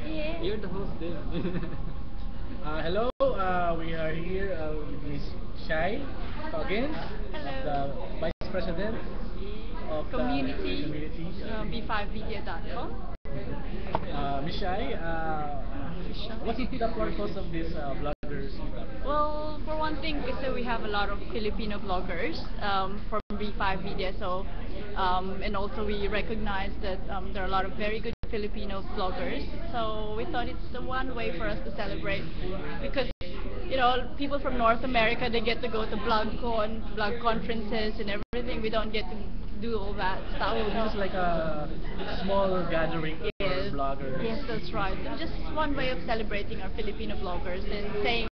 Yeah. You're the host then. Hello, we are here with Miss Shai Coggins, Hello. the Vice President of the Community, community. b5media.com. Miss Shai, what's the purpose of this bloggers meetup? Well, for one thing, kasi we have a lot of Filipino bloggers from B5 Media, so and also we recognize that there are a lot of very good Filipino bloggers. So we thought it's the one way for us to celebrate because people from North America they get to go to blog conferences and everything. We don't get to do all that stuff. Oh, this is like a small gathering for Yes, bloggers. yes, that's right. So just one way of celebrating our Filipino bloggers and saying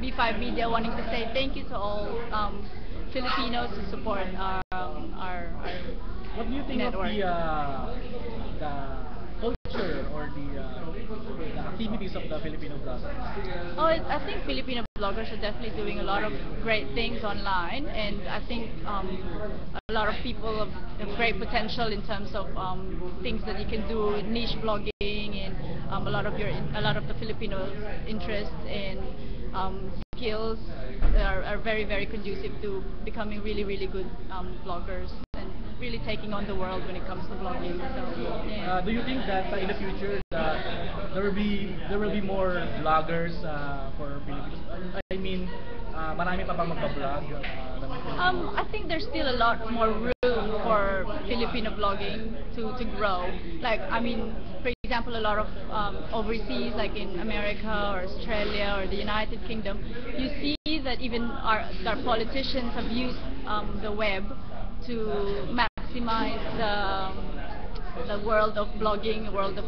B5 Media wanting to say thank you to all Filipinos who support our What do you think network. of the culture or the activities of the Filipino bloggers? Oh, I think Filipino bloggers are definitely doing a lot of great things online, and I think a lot of people have great potential in terms of things that you can do, niche blogging, and a lot of the Filipinos' interests and skills are very very conducive to becoming really really good bloggers and really taking on the world when it comes to blogging. So yeah. Do you think that in the future that there will be more vloggers for Filipinos? I mean, marami pa bang magba-vlog ng Filipino? I think there's still a lot more room for Filipino blogging to grow. Like, I mean, for example, a lot of overseas, like in America or Australia or the United Kingdom, you see that even our politicians have used the web to maximize the world of blogging, world of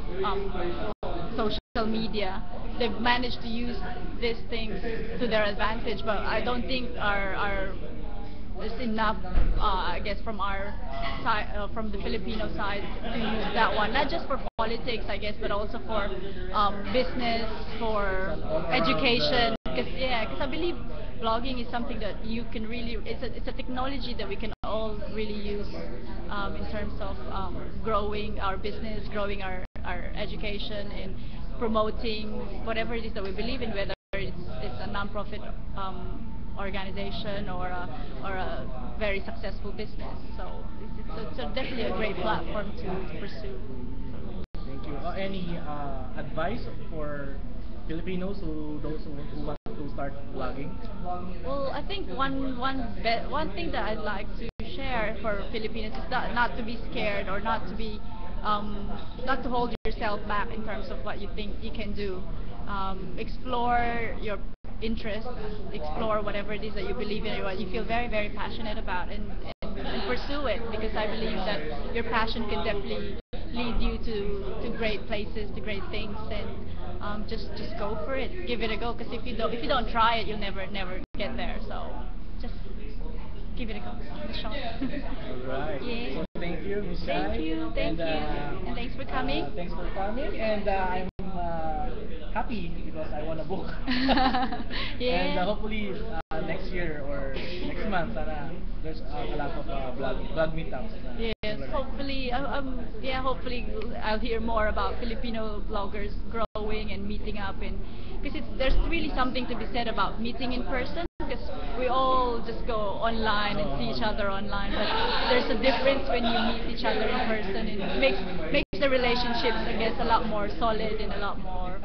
social media. They've managed to use these things to their advantage, but I don't think our there's enough, I guess, from our side, from the Filipino side, to use that one. Not just for politics, I guess, but also for business, for education. Because I believe blogging is something that you can really. It's a technology that we can all really use in terms of growing our business, growing our education, and promoting whatever it is that we believe in, whether it's a non-profit organization or a very successful business. So it's definitely a great platform to pursue. Thank you. Any advice for Filipinos who want to start vlogging? Well, I think one thing that I'd like to share for Filipinos is not to be scared or not to hold yourself back in terms of what you think you can do. Explore your interests, explore whatever it is that you believe in or what you feel very, very passionate about, and pursue it because I believe that your passion can definitely lead you to great places, to great things, and just go for it, give it a go. Because if you don't try it, you'll never get there. So just give it a go, give it a shot. Alright. Yeah. So thank you, Miss Shai. Thank you, and thanks for coming. Thanks for coming, and I'm happy because I won a book. Yeah. And hopefully next year or next month, there's a lot of blog meetups. Yes, hopefully, hopefully I'll hear more about Filipino bloggers growing and meeting up, and because there's really something to be said about meeting in person. Because we all just go online and see each other online, but there's a difference when you meet each other in person, and it makes the relationships, I guess, a lot more solid and a lot more,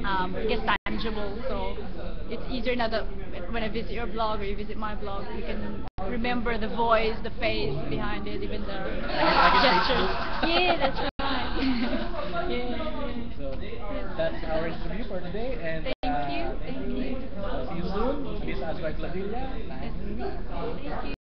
I guess, tangible. So it's easier now that when I visit your blog or you visit my blog, you can remember the voice, the face behind it, even the Like in gestures. Facebook. Yeah, that's right. Yeah. So that's our interview for today, and Thank you. thank Thank you. you. See you soon. This is Aswar Clavilla. Thank you.